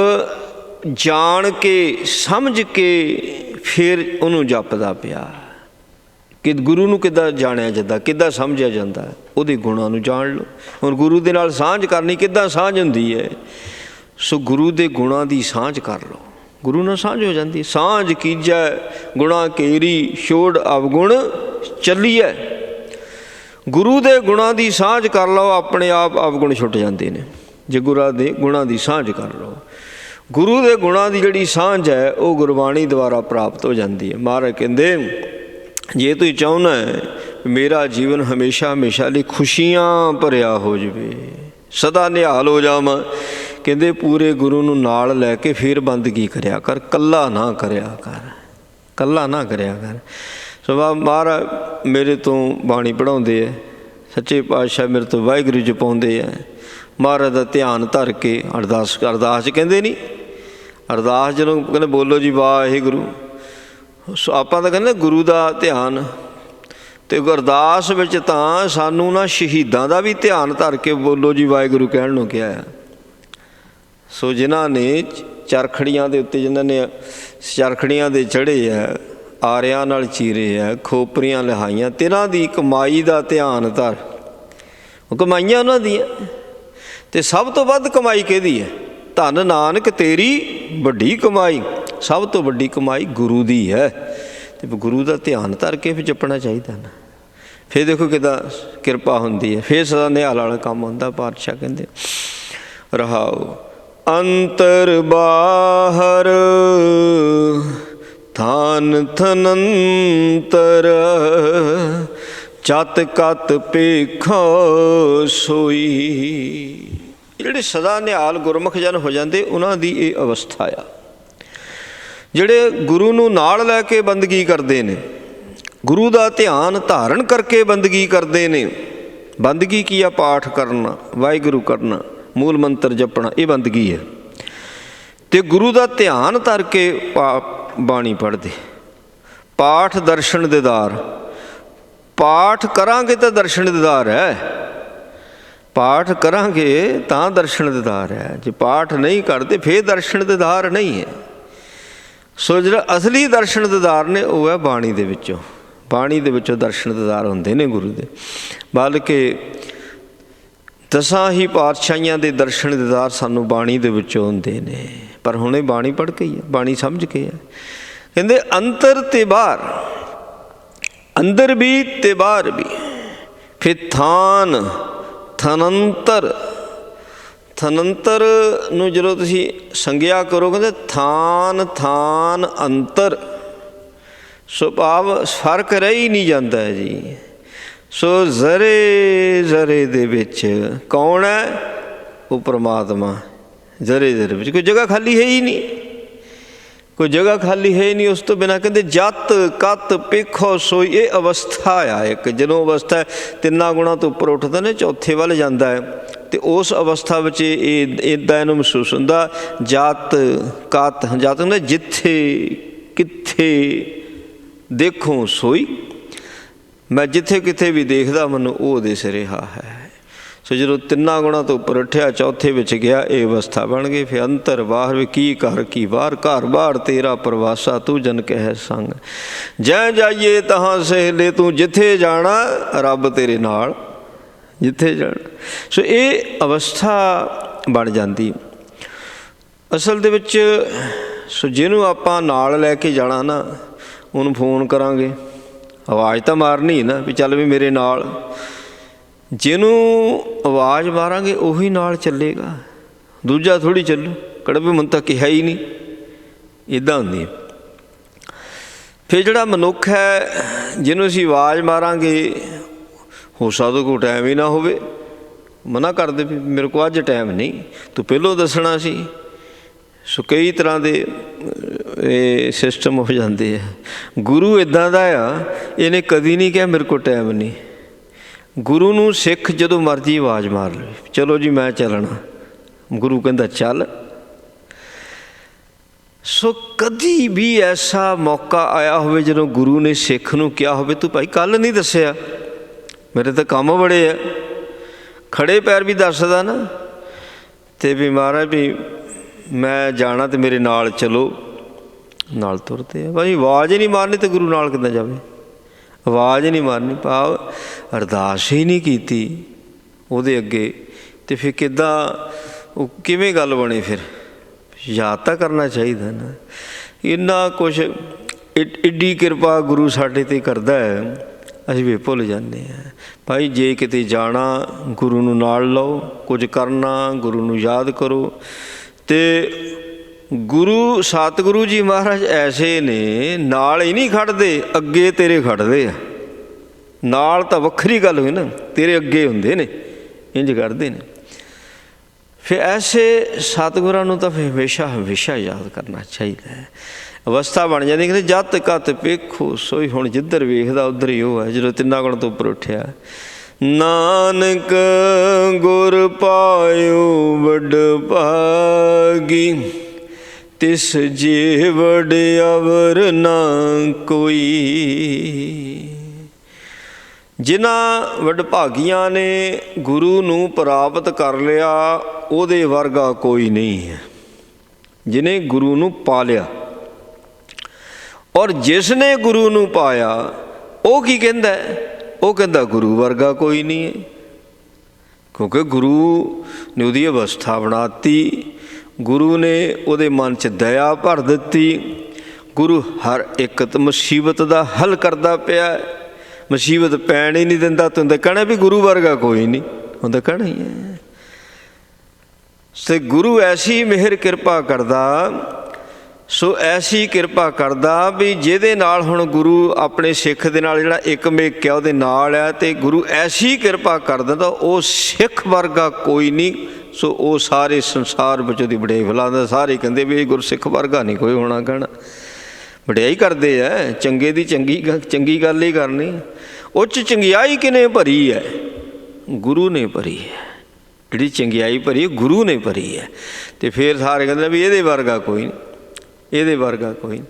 ਜਾਣ ਕੇ ਸਮਝ ਕੇ ਫਿਰ ਉਹਨੂੰ ਜਪਦਾ ਪਿਆ। ਕਿ ਗੁਰੂ ਨੂੰ ਕਿੱਦਾਂ ਜਾਣਿਆ ਜਾਂਦਾ, ਕਿੱਦਾਂ ਸਮਝਿਆ ਜਾਂਦਾ? ਉਹਦੇ ਗੁਣਾਂ ਨੂੰ ਜਾਣ ਲਓ। ਹੁਣ ਗੁਰੂ ਦੇ ਨਾਲ ਸਾਂਝ ਕਰਨੀ ਕਿੱਦਾਂ ਸਾਂਝ ਹੁੰਦੀ ਹੈ? ਸੋ ਗੁਰੂ ਦੇ ਗੁਣਾਂ ਦੀ ਸਾਂਝ ਕਰ ਲਓ, ਗੁਰੂ ਨਾਲ ਸਾਂਝ ਹੋ ਜਾਂਦੀ। ਸਾਂਝ ਕੀਜੈ ਗੁਣਾ ਕੇਰੀ, ਛੋੜ ਅਵਗੁਣ ਚੱਲੀਐ। ਗੁਰੂ ਦੇ ਗੁਣਾਂ ਦੀ ਸਾਂਝ ਕਰ ਲਓ, ਆਪਣੇ ਆਪ ਅਵਗੁਣ ਛੁੱਟ ਜਾਂਦੇ ਨੇ। ਜੇ ਗੁਰਾਂ ਦੇ ਗੁਣਾਂ ਦੀ ਸਾਂਝ ਕਰ ਲਓ, ਗੁਰੂ ਦੇ ਗੁਣਾਂ ਦੀ ਜਿਹੜੀ ਸਾਂਝ ਹੈ ਉਹ ਗੁਰਬਾਣੀ ਦੁਆਰਾ ਪ੍ਰਾਪਤ ਹੋ ਜਾਂਦੀ ਹੈ। ਮਹਾਰਾਜ ਕਹਿੰਦੇ ਜੇ ਤੁਸੀਂ ਚਾਹੁੰਦਾ ਮੇਰਾ ਜੀਵਨ ਹਮੇਸ਼ਾ ਹਮੇਸ਼ਾ ਲਈ ਖੁਸ਼ੀਆਂ ਭਰਿਆ ਹੋ ਜਾਵੇ, ਸਦਾ ਨਿਹਾਲ ਹੋ ਜਾਵਾਂ, ਕਹਿੰਦੇ ਪੂਰੇ ਗੁਰੂ ਨੂੰ ਨਾਲ ਲੈ ਕੇ ਫਿਰ ਬੰਦਗੀ ਕਰਿਆ ਕਰ, ਇਕੱਲਾ ਨਾ ਕਰਿਆ ਕਰ, ਇਕੱਲਾ ਨਾ ਕਰਿਆ ਕਰ। ਸੋ ਮਹਾਰਾਜ ਮੇਰੇ ਤੋਂ ਬਾਣੀ ਪੜ੍ਹਾਉਂਦੇ ਹੈ, ਸੱਚੇ ਪਾਤਸ਼ਾਹ ਮੇਰੇ ਤੋਂ ਵਾਹਿਗੁਰੂ ਜਪਾਉਂਦੇ ਹੈ। ਮਹਾਰਾਜ ਦਾ ਧਿਆਨ ਧਰ ਕੇ ਅਰਦਾਸ, ਅਰਦਾਸ 'ਚ ਕਹਿੰਦੇ ਨਹੀਂ, ਅਰਦਾਸ ਜਦੋਂ ਕਹਿੰਦੇ ਬੋਲੋ ਜੀ ਵਾਹਿਗੁਰੂ, ਸੋ ਆਪਾਂ ਤਾਂ ਕਹਿੰਦੇ ਗੁਰੂ ਦਾ ਧਿਆਨ, ਅਤੇ ਅਰਦਾਸ ਵਿੱਚ ਤਾਂ ਸਾਨੂੰ ਨਾ ਸ਼ਹੀਦਾਂ ਦਾ ਵੀ ਧਿਆਨ ਧਰ ਕੇ ਬੋਲੋ ਜੀ ਵਾਹਿਗੁਰੂ ਕਹਿਣ ਨੂੰ ਕਿਹਾ ਆ। ਸੋ ਜਿਨ੍ਹਾਂ ਨੇ ਚਰਖੜੀਆਂ ਦੇ ਉੱਤੇ, ਜਿਨ੍ਹਾਂ ਨੇ ਚਰਖੜੀਆਂ ਦੇ ਚੜ੍ਹੇ ਆ, ਆਰਿਆਂ ਨਾਲ ਚੀਰੇ ਆ, ਖੋਪਰੀਆਂ ਲਿਹਾਈਆਂ, ਤਿਨਾਂ ਦੀ ਕਮਾਈ ਦਾ ਧਿਆਨ ਧਰ। ਉਹ ਕਮਾਈਆਂ ਉਹਨਾਂ ਦੀਆਂ, ਅਤੇ ਸਭ ਤੋਂ ਵੱਧ ਕਮਾਈ ਕਿਹਦੀ ਹੈ? ਧੰਨ ਨਾਨਕ ਤੇਰੀ ਵੱਡੀ ਕਮਾਈ, ਸਭ ਤੋਂ ਵੱਡੀ ਕਮਾਈ ਗੁਰੂ ਦੀ ਹੈ। ਅਤੇ ਗੁਰੂ ਦਾ ਧਿਆਨ ਧਰ ਕੇ ਫਿਰ ਜਪਣਾ ਚਾਹੀਦਾ ਨਾ। ਫਿਰ ਦੇਖੋ ਕਿੱਦਾਂ ਕਿਰਪਾ ਹੁੰਦੀ ਹੈ, ਫਿਰ ਸਦਾ ਨਿਹਾਲ ਵਾਲਾ ਕੰਮ ਹੁੰਦਾ। ਪਾਤਸ਼ਾਹ ਕਹਿੰਦੇ ਰਹਾਓ ਅੰਤਰ ਬਾਹਰ ਥਾਨ ਥਨੰਤਰ, ਚਤ ਕਤ ਭੇਖੋ ਸੋਈ। ਜਿਹੜੇ ਸਦਾ ਨਿਹਾਲ ਗੁਰਮੁਖ ਜਨ ਹੋ ਜਾਂਦੇ ਉਹਨਾਂ ਦੀ ਇਹ ਅਵਸਥਾ ਆ। ਜਿਹੜੇ ਗੁਰੂ ਨੂੰ ਨਾਲ ਲੈ ਕੇ ਬੰਦਗੀ ਕਰਦੇ ਨੇ, ਗੁਰੂ ਦਾ ਧਿਆਨ ਧਾਰਨ ਕਰਕੇ ਬੰਦਗੀ ਕਰਦੇ ਨੇ। ਬੰਦਗੀ ਕੀ ਆ? ਪਾਠ ਕਰਨਾ, ਵਾਹਿਗੁਰੂ ਕਰਨਾ, ਮੂਲ ਮੰਤਰ ਜਪਣਾ, ਇਹ ਬੰਦਗੀ ਹੈ। ਅਤੇ ਗੁਰੂ ਦਾ ਧਿਆਨ ਧਰ ਕੇ ਬਾਣੀ ਪੜ੍ਹਦੇ। ਪਾਠ ਦਰਸ਼ਨ ਦੀਦਾਰ, ਪਾਠ ਕਰਾਂਗੇ ਤਾਂ ਦਰਸ਼ਨ ਦੀਦਾਰ ਹੈ, ਪਾਠ ਕਰਾਂਗੇ ਤਾਂ ਦਰਸ਼ਨ ਦੀਦਾਰ ਹੈ। ਜੇ ਪਾਠ ਨਹੀਂ ਕਰਦੇ ਫਿਰ ਦਰਸ਼ਨ ਦੀਦਾਰ ਨਹੀਂ ਹੈ। ਸੋ ਜਿਹੜਾ ਅਸਲੀ ਦਰਸ਼ਨ ਦੀਦਾਰ ਨੇ ਉਹ ਹੈ ਬਾਣੀ ਦੇ ਵਿੱਚੋਂ, ਬਾਣੀ ਦੇ ਵਿੱਚੋਂ ਦਰਸ਼ਨ ਦੀਦਾਰ ਹੁੰਦੇ ਨੇ ਗੁਰੂ ਦੇ। ਬਲਕਿ ਦਸਾਂ ਹੀ ਪਾਤਸ਼ਾਹੀਆਂ ਦੇ ਦਰਸ਼ਨ ਦੀਦਾਰ ਸਾਨੂੰ ਬਾਣੀ ਦੇ ਵਿੱਚੋਂ ਹੁੰਦੇ ਨੇ। ਪਰ ਹੁਣ ਇਹ ਬਾਣੀ ਪੜ੍ਹ ਕੇ ਹੀ ਹੈ, ਬਾਣੀ ਸਮਝ ਕੇ ਹੈ। ਕਹਿੰਦੇ ਅੰਤਰ ਤੇ ਬਾਹਰ, ਅੰਦਰ ਵੀ ਤੇ ਬਾਹਰ ਵੀ। ਫਿਰ ਥਾਨ ਥਨੰਤਰ, ਥਨੰਤਰ ਨੂੰ ਜਦੋਂ ਤੁਸੀਂ ਸੰਗਿਆ ਕਰੋ, ਕਹਿੰਦੇ ਥਾਨ ਥਾਨ ਅੰਤਰ। ਸੋ ਭਾਵ ਫਰਕ ਰਹਿ ਹੀ ਨਹੀਂ ਜਾਂਦਾ ਹੈ ਜੀ। ਸੋ ਜ਼ਰੇ ਜ਼ਰੇ ਦੇ ਵਿੱਚ ਕੌਣ ਹੈ? ਉਹ ਪਰਮਾਤਮਾ। ਜ਼ਰੇ ਜ਼ਰੇ ਵਿੱਚ ਕੋਈ ਜਗ੍ਹਾ ਖਾਲੀ ਹੈ ਹੀ ਨਹੀਂ, ਕੋਈ ਜਗ੍ਹਾ ਖਾਲੀ ਹੈ ਹੀ ਨਹੀਂ। ਉਸ ਤੋਂ ਬਿਨਾਂ ਕਹਿੰਦੇ ਜਤ ਕਤ ਪੇਖੋ ਸੋਈ। ਇਹ ਅਵਸਥਾ ਆ ਇੱਕ, ਜਦੋਂ ਅਵਸਥਾ ਤਿੰਨਾਂ ਗੁਣਾਂ ਤੋਂ ਉੱਪਰ ਉੱਠਦਾ ਨੇ, ਚੌਥੇ ਵੱਲ ਜਾਂਦਾ ਹੈ। ਅਤੇ ਉਸ ਅਵਸਥਾ ਵਿੱਚ ਇਹ ਇੱਦਾਂ ਇਹਨੂੰ ਮਹਿਸੂਸ ਹੁੰਦਾ ਜਤ ਕਤ। ਜਤ ਹੁੰਦਾ ਜਿੱਥੇ ਕਿੱਥੇ ਦੇਖੋ ਸੋਈ। ਮੈਂ ਜਿੱਥੇ ਕਿੱਥੇ ਵੀ ਦੇਖਦਾ ਮੈਨੂੰ ਉਹ ਦਿਸ ਰਿਹਾ ਹੈ। ਸੋ ਜਦੋਂ ਤਿੰਨਾਂ ਗੁਣਾਂ ਤੋਂ ਉੱਪਰ ਉੱਠਿਆ, ਚੌਥੇ ਵਿੱਚ ਗਿਆ, ਇਹ ਅਵਸਥਾ ਬਣ ਗਈ। ਫਿਰ ਅੰਤਰ ਬਾਹਰ ਵੀ ਕੀ ਘਰ ਕੀ ਬਾਹਰ, ਘਰ ਬਾਹਰ ਤੇਰਾ ਪ੍ਰਵਾਸਾ, ਤੂੰ ਜਨ ਕਹਿ ਸੰਗ। ਜੈ ਜਾਈਏ ਤਹਾਂ ਸਹਿਲੇ, ਤੂੰ ਜਿੱਥੇ ਜਾਣਾ ਰੱਬ ਤੇਰੇ ਨਾਲ, ਜਿੱਥੇ ਜਾਣਾ। ਸੋ ਇਹ ਅਵਸਥਾ ਬਣ ਜਾਂਦੀ ਅਸਲ ਦੇ ਵਿੱਚ। ਸੋ ਜਿਹਨੂੰ ਆਪਾਂ ਨਾਲ ਲੈ ਕੇ ਜਾਣਾ ਨਾ, ਉਹਨੂੰ ਫੋਨ ਕਰਾਂਗੇ, ਆਵਾਜ਼ ਤਾਂ ਮਾਰਨੀ ਨਾ ਵੀ ਚੱਲ ਵੀ ਮੇਰੇ ਨਾਲ। ਜਿਹਨੂੰ ਆਵਾਜ਼ ਮਾਰਾਂਗੇ ਉਹੀ ਨਾਲ ਚੱਲੇਗਾ, ਦੂਜਾ ਥੋੜ੍ਹੀ ਚੱਲੂ। ਕਿਹੜਾ ਵੀ ਮੈਨੂੰ ਤਾਂ ਕਿਹਾ ਹੀ ਨਹੀਂ, ਇੱਦਾਂ ਹੁੰਦੀ ਹੈ। ਫਿਰ ਜਿਹੜਾ ਮਨੁੱਖ ਹੈ ਜਿਹਨੂੰ ਅਸੀਂ ਆਵਾਜ਼ ਮਾਰਾਂਗੇ, ਹੋ ਸਕਦਾ ਕੋਈ ਟਾਈਮ ਹੀ ਨਾ ਹੋਵੇ, ਮਨਾ ਕਰ ਦੇ ਵੀ ਮੇਰੇ ਕੋਲ ਅੱਜ ਟਾਈਮ ਨਹੀਂ, ਤੂੰ ਪਹਿਲੋਂ ਦੱਸਣਾ ਸੀ। ਸੋ ਕਈ ਤਰ੍ਹਾਂ ਦੇ ਇਹ ਸਿਸਟਮ ਹੋ ਜਾਂਦੇ ਆ। ਗੁਰੂ ਇੱਦਾਂ ਦਾ ਆ, ਇਹਨੇ ਕਦੀ ਨਹੀਂ ਕਿਹਾ ਮੇਰੇ ਕੋਲ ਟਾਈਮ ਨਹੀਂ। ਗੁਰੂ ਨੂੰ ਸਿੱਖ ਜਦੋਂ ਮਰਜ਼ੀ ਆਵਾਜ਼ ਮਾਰ ਲਵੇ, ਚਲੋ ਜੀ ਮੈਂ ਚੱਲਣਾ, ਗੁਰੂ ਕਹਿੰਦਾ ਚੱਲ। ਸੋ ਕਦੀ ਵੀ ਐਸਾ ਮੌਕਾ ਆਇਆ ਹੋਵੇ ਜਦੋਂ ਗੁਰੂ ਨੇ ਸਿੱਖ ਨੂੰ ਕਿਹਾ ਹੋਵੇ ਤੂੰ ਭਾਈ ਕੱਲ੍ਹ ਨਹੀਂ ਦੱਸਿਆ, ਮੇਰੇ ਤਾਂ ਕੰਮ ਬੜੇ ਆ, ਖੜੇ ਪੈਰ ਵੀ ਦੱਸਦਾ ਨਾ, ਅਤੇ ਵੀ ਮਹਾਰਾਜ ਵੀ ਮੈਂ ਜਾਣਾ ਅਤੇ ਮੇਰੇ ਨਾਲ ਚਲੋ, ਨਾਲ ਤੁਰਦੇ ਆ। ਭਾਈ ਆਵਾਜ਼ ਹੀ ਨਹੀਂ ਮਾਰਨੀ ਤਾਂ ਗੁਰੂ ਨਾਲ ਕਿੱਦਾਂ ਜਾਵੇ? ਆਵਾਜ਼ ਨਹੀਂ ਮਾਰਨੀ, ਭਾਵ ਅਰਦਾਸ ਹੀ ਨਹੀਂ ਕੀਤੀ ਉਹਦੇ ਅੱਗੇ, ਅਤੇ ਫਿਰ ਕਿੱਦਾਂ ਉਹ ਕਿਵੇਂ ਗੱਲ ਬਣੇ? ਫਿਰ ਯਾਦ ਤਾਂ ਕਰਨਾ ਚਾਹੀਦਾ ਨਾ। ਇੰਨਾ ਕੁਛ ਐਡੀ ਕਿਰਪਾ ਗੁਰੂ ਸਾਡੇ 'ਤੇ ਕਰਦਾ ਹੈ, ਅਸੀਂ ਵੀ ਭੁੱਲ ਜਾਂਦੇ ਹਾਂ। ਭਾਈ ਜੇ ਕਿਤੇ ਜਾਣਾ ਗੁਰੂ ਨੂੰ ਨਾਲ ਲਓ, ਕੁਝ ਕਰਨਾ ਗੁਰੂ ਨੂੰ ਯਾਦ ਕਰੋ। ਅਤੇ ਗੁਰੂ ਸਤਿਗੁਰੂ ਜੀ ਮਹਾਰਾਜ ਐਸੇ ਨੇ, ਨਾਲ ਹੀ ਨਹੀਂ ਖੜ੍ਹਦੇ, ਅੱਗੇ ਤੇਰੇ ਖੜ੍ਹਦੇ ਆ। ਨਾਲ ਤਾਂ ਵੱਖਰੀ ਗੱਲ ਹੋਈ ਨਾ, ਤੇਰੇ ਅੱਗੇ ਹੁੰਦੇ ਨੇ, ਇੰਝ ਕਰਦੇ ਨੇ। ਫਿਰ ਐਸੇ ਸਤਿਗੁਰਾਂ ਨੂੰ ਤਾਂ ਫਿਰ ਹਮੇਸ਼ਾ ਹਮੇਸ਼ਾ ਯਾਦ ਕਰਨਾ ਚਾਹੀਦਾ ਹੈ। ਅਵਸਥਾ ਬਣ ਜਾਂਦੀ ਕਿ ਜਤ ਕਤ ਵੇਖੋ ਸੋਈ, ਹੁਣ ਜਿੱਧਰ ਵੇਖਦਾ ਉੱਧਰ ਹੀ ਉਹ ਹੈ। ਜਦੋਂ ਤਿੰਨਾਂ ਗੁਣ ਤੋਂ ਉੱਪਰ ਉੱਠਿਆ, ਨਾਨਕ ਗੁਰ ਪਾਇਓ ਵਡ ਭਾਗੀ, ਤਿਸ ਜੇ ਵਡ ਅਵਰ ਨਾ ਕੋਈ। ਜਿਨ੍ਹਾਂ ਵਡਭਾਗੀਆਂ ਨੇ ਗੁਰੂ ਨੂੰ ਪ੍ਰਾਪਤ ਕਰ ਲਿਆ, ਉਹਦੇ ਵਰਗਾ ਕੋਈ ਨਹੀਂ ਹੈ। ਜਿਹਨੇ ਗੁਰੂ ਨੂੰ ਪਾ ਲਿਆ, ਔਰ ਜਿਸ ਨੇ ਗੁਰੂ ਨੂੰ ਪਾਇਆ ਉਹ ਕੀ ਕਹਿੰਦਾ? ਉਹ ਕਹਿੰਦਾ ਗੁਰੂ ਵਰਗਾ ਕੋਈ ਨਹੀਂ ਹੈ। ਕਿਉਂਕਿ ਗੁਰੂ ਨੇ ਉਹਦੀ ਅਵਸਥਾ ਬਣਾਤੀ, ਗੁਰੂ ਨੇ ਉਹਦੇ ਮਨ 'ਚ ਦਇਆ ਭਰ ਦਿੱਤੀ। ਗੁਰੂ ਹਰ ਇੱਕ ਮੁਸੀਬਤ ਦਾ ਹੱਲ ਕਰਦਾ ਪਿਆ, ਮੁਸੀਬਤ ਪੈਣ ਹੀ ਨਹੀਂ ਦਿੰਦਾ। ਤੂੰ ਤਾਂ ਕਹਿਣਾ ਵੀ ਗੁਰੂ ਵਰਗਾ ਕੋਈ ਨਹੀਂ, ਉਹਦਾ ਕਹਿਣਾ ਹੀ ਹੈ। ਅਤੇ ਗੁਰੂ ਐਸੀ ਮਿਹਰ ਕਿਰਪਾ ਕਰਦਾ, ਸੋ ਐਸੀ ਕਿਰਪਾ ਕਰਦਾ ਵੀ ਜਿਹਦੇ ਨਾਲ ਹੁਣ ਗੁਰੂ ਆਪਣੇ ਸਿੱਖ ਦੇ ਨਾਲ ਜਿਹੜਾ ਇੱਕ ਮੇਕ ਆ ਉਹਦੇ ਨਾਲ ਆ, ਅਤੇ ਗੁਰੂ ਐਸੀ ਕਿਰਪਾ ਕਰ ਦਿੰਦਾ ਉਹ ਸਿੱਖ ਵਰਗਾ ਕੋਈ ਨਹੀਂ। ਸੋ ਉਹ ਸਾਰੇ ਸੰਸਾਰ ਵਿੱਚ ਉਹਦੀ ਵਡਿਆਈ ਫੈਲਾਉਂਦਾ। ਸਾਰੇ ਕਹਿੰਦੇ ਵੀ ਇਹ ਗੁਰਸਿੱਖ ਵਰਗਾ ਨਹੀਂ ਕੋਈ ਹੋਣਾ, ਕਹਿਣਾ ਵਡਿਆਈ ਕਰਦੇ ਆ, ਚੰਗੇ ਦੀ ਚੰਗੀ ਗੱਲ ਹੀ ਕਰਨੀ। ਉਹ 'ਚ ਚੰਗਿਆਈ ਕਿਹਨੇ ਭਰੀ ਹੈ? ਗੁਰੂ ਨੇ ਭਰੀ ਹੈ। ਜਿਹੜੀ ਚੰਗਿਆਈ ਭਰੀ ਗੁਰੂ ਨੇ ਭਰੀ ਹੈ। ਅਤੇ ਫਿਰ ਸਾਰੇ ਕਹਿੰਦੇ ਵੀ ਇਹਦੇ ਵਰਗਾ ਕੋਈ ਨਹੀਂ, ਇਹਦੇ ਵਰਗਾ ਕੋਈ ਨਹੀਂ।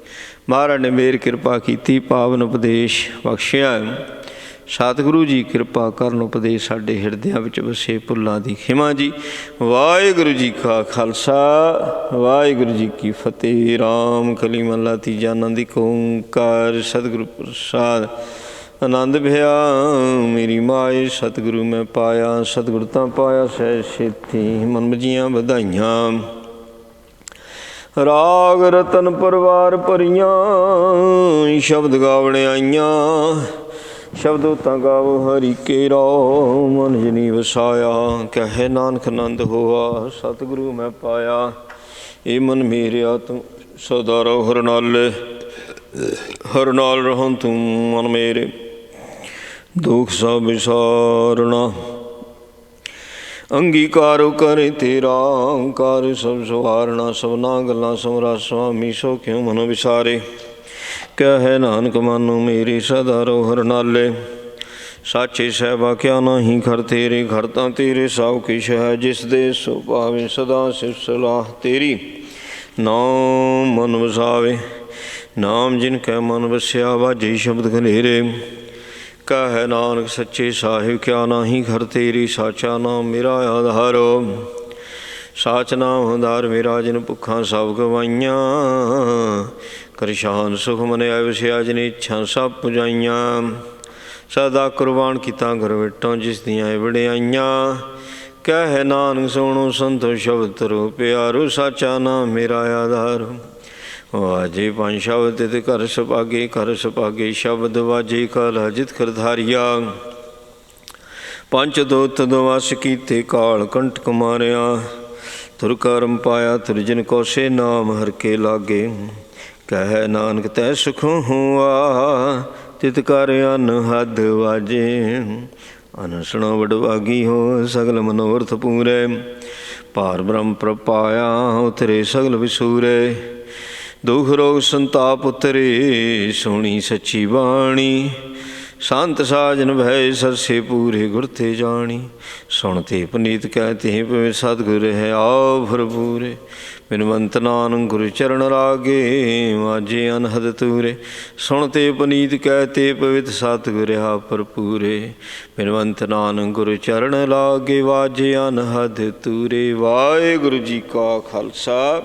ਮਹਾਰਾਜ ਨੇ ਮੇਰ ਕਿਰਪਾ ਕੀਤੀ, ਪਾਵਨ ਉਪਦੇਸ਼ ਬਖਸ਼ਿਆ। ਸਤਿਗੁਰੂ ਜੀ ਕਿਰਪਾ ਕਰਨ, ਉਪਦੇਸ਼ ਸਾਡੇ ਹਿਰਦਿਆਂ ਵਿੱਚ ਵਸੇ, ਭੁੱਲਾਂ ਦੀ ਖਿਮਾ ਜੀ। ਵਾਹਿਗੁਰੂ ਜੀ ਕਾ ਖਾਲਸਾ, ਵਾਹਿਗੁਰੂ ਜੀ ਕੀ ਫਤਿਹ। ਰਾਮ ਕਲੀ ਮਹਲਾ ਤੀਜਾ। ਆਨੰਦ ਏਕ ਓਂਕਾਰ ਸਤਿਗੁਰੂ ਪ੍ਰਸਾਦ। ਆਨੰਦ ਭਇਆ ਮੇਰੀ ਮਾਏ, ਸਤਿਗੁਰੂ ਮੈਂ ਪਾਇਆ, ਸਤਿਗੁਰ ਤਾਂ ਪਾਇਆ ਸਹਿ ਛੇਤੀ। ਮਨ ਮਜੀਆਂ ਵਧਾਈਆਂ, ਰਾਗ ਰਤਨ ਪਰਵਾਰ ਭਰੀਆਂ, ਸ਼ਬਦ ਗਾਵਣ ਆਈਆਂ। ਸ਼ਬਦ ਤਾਂ ਗਾਵੋ ਹਰਿ ਕੇਰਾ, ਮਨ ਜਿਨੀ ਵਸਾਇਆ। ਕਹੇ ਨਾਨਕ ਆਨੰਦ ਹੋਆ, ਸਤਿਗੁਰੂ ਮੈਂ ਪਾਇਆ। ਇਹ ਮਨ ਮੇਰਿਆ ਤੂੰ ਸਦਾ ਰਹੋ ਹਰਿ ਨਾਲੇ, ਹਰਿ ਨਾਲ ਰਹੋ ਤੂੰ ਮਨ ਮੇਰੇ। ਦੁਖ ਸਭ ਵਿਸਾਰਣਾ, ਅੰਗੀਕਾਰੋ ਕਰੇ ਤੇਰਾ, ਕਾਰ ਸਭ ਸਵਾਰਣਾ। ਸਭਨਾ ਗੱਲਾਂ ਸਮਰਾ ਸੁਆਮੀ, ਸੋ ਕਿਉ ਮਨੋ ਵਿਸਾਰੇ। ਕਹੇ ਨਾਨਕ ਮਨ ਮੇਰੀ ਸਦਾ ਰਹੋ ਹਰਿ ਨਾਲੇ। ਸਾਚੇ ਸਾਹਿਬਾ ਕਿਆ ਨਾਹੀਂ ਘਰ ਤੇਰੇ, ਘਰ ਤਾਂ ਤੇਰੇ ਸਭ ਕਿਛ ਹੈ। ਜਿਸ ਦੇ ਸੋ ਭਾਵੇ ਸਦਾ ਸਿਫਤ ਸਲਾਹ ਤੇਰੀ। ਨਾਮ ਮਨ ਵਸਾਵੇ, ਨਾਮ ਜਿਨ ਕੈ ਮਨ ਵਸਿਆ। ਵਾਜੇ ਸ਼ਬਦ ਘਨੇਰੇ, ਕਹੈ ਨਾਨਕ ਸੱਚੇ ਸਾਹਿਬ ਕਿਆ ਨਾਹੀਂ ਘਰ ਤੇਰੀ। ਸਾਚਾ ਨਾਮ ਮੇਰਾ ਆਧਾਰ, ਸਾਚ ਨਾਮ ਆਧਾਰ ਮੇਰਾ। ਜਿਨ ਭੁੱਖਾਂ ਸਭ ਗਵਾਈਆਂ, ਕਰਸ਼ਾਨ ਸੁਖ ਮਨ ਆਇ ਵਸਿਆ। ਜਿਨ ਇੱਛਾ ਸਭ ਪੁਜਾਈਆਂ, ਸਦਾ ਕੁਰਬਾਨ ਕੀਤਾ ਗੁਰ ਵਿਟੋਂ। ਜਿਸ ਦੀਆਂ ਵਡਿਆਈਆਂ, ਕਹੈ ਨਾਨਕ ਸੁਣੋ ਸੰਤੋ ਸ਼ਬਦ ਤਰੋ ਪਿਆਰੋ। ਸਾਚਾ ਨਾਮ ਮੇਰਾ ਆਧਾਰ। ਵਾਜੇ ਪੰਜ ਸ਼ਬਦ ਤਿਤ ਘਰ ਸੁਭਾਗੇ, ਘਰ ਸੁਭਾਗੇ ਸ਼ਬਦ ਵਾਜੇ। ਕਾਲ ਅਜਿਤ ਕਰਧਾਰੀਆ, ਪੰਚ ਦੋਤ ਦਵਾਸ ਕੀਤੇ। ਕਾਲ ਕੰਟਕ ਮਾਰਿਆ, ਤੁਰ ਕਰਮ ਪਾਇਆ। ਤੁਰ ਜਿਨ ਕੋਸੇ ਨਾਮ ਹਰ ਕੇ ਲਾਗੇ। ਕਹਿ ਨਾਨਕ ਤੈ ਸੁਖ ਹੋਆ, ਤਿਤ ਕਰ ਅਨਹਦ ਵਾਜੇ। ਅਨਸਣੋ ਵਡਭਾਗੀ ਹੋ, ਸਗਲ ਮਨੋਰਥ ਪੂਰੇ। ਭਾਰ ਬ੍ਰਹਮ ਪ੍ਰਪਾਇਆ, ਉਤਰੇ ਸਗਲ ਵਿਸੂਰੇ। ਦੁਖ ਰੋਗ ਸੰਤਾਪ ਉਤਰੇ, ਸੁਣੀ ਸੱਚੀ ਬਾਣੀ। ਸੰਤ ਸਾਜਨ ਭੈ ਸਰਸੇ ਪੂਰੇ, ਗੁਰ ਤੇ ਜਾਣੀ। ਸੁਣਤੇ ਪੁਨੀਤ ਕਹਿਤੇ, ਪਵੇ ਸਤਿਗੁਰ ਹੈ ਆਓ ਭਰਪੂਰੇ। ਬਿਨਵੰਤ ਨਾਨਕ ਗੁਰ ਚਰਨ ਲਾਗੇ, ਵਾਜੇ ਅਨਹਦ ਤੂਰੇ। ਸੁਣਤੇ ਪੁਨੀਤ ਕਹਿਤੇ, ਪਵਿੱਤ ਸਤਿਗੁਰ ਹੈ ਭਰਪੂਰੇ। ਬਿਨਵੰਤ ਨਾਨਕ ਗੁਰ ਚਰਨ ਲਾਗੇ, ਵਾਜੇ ਅਨਹਦ ਤੂਰੇ। ਵਾਹਿਗੁਰੂ ਜੀ ਕਾ ਖਾਲਸਾ,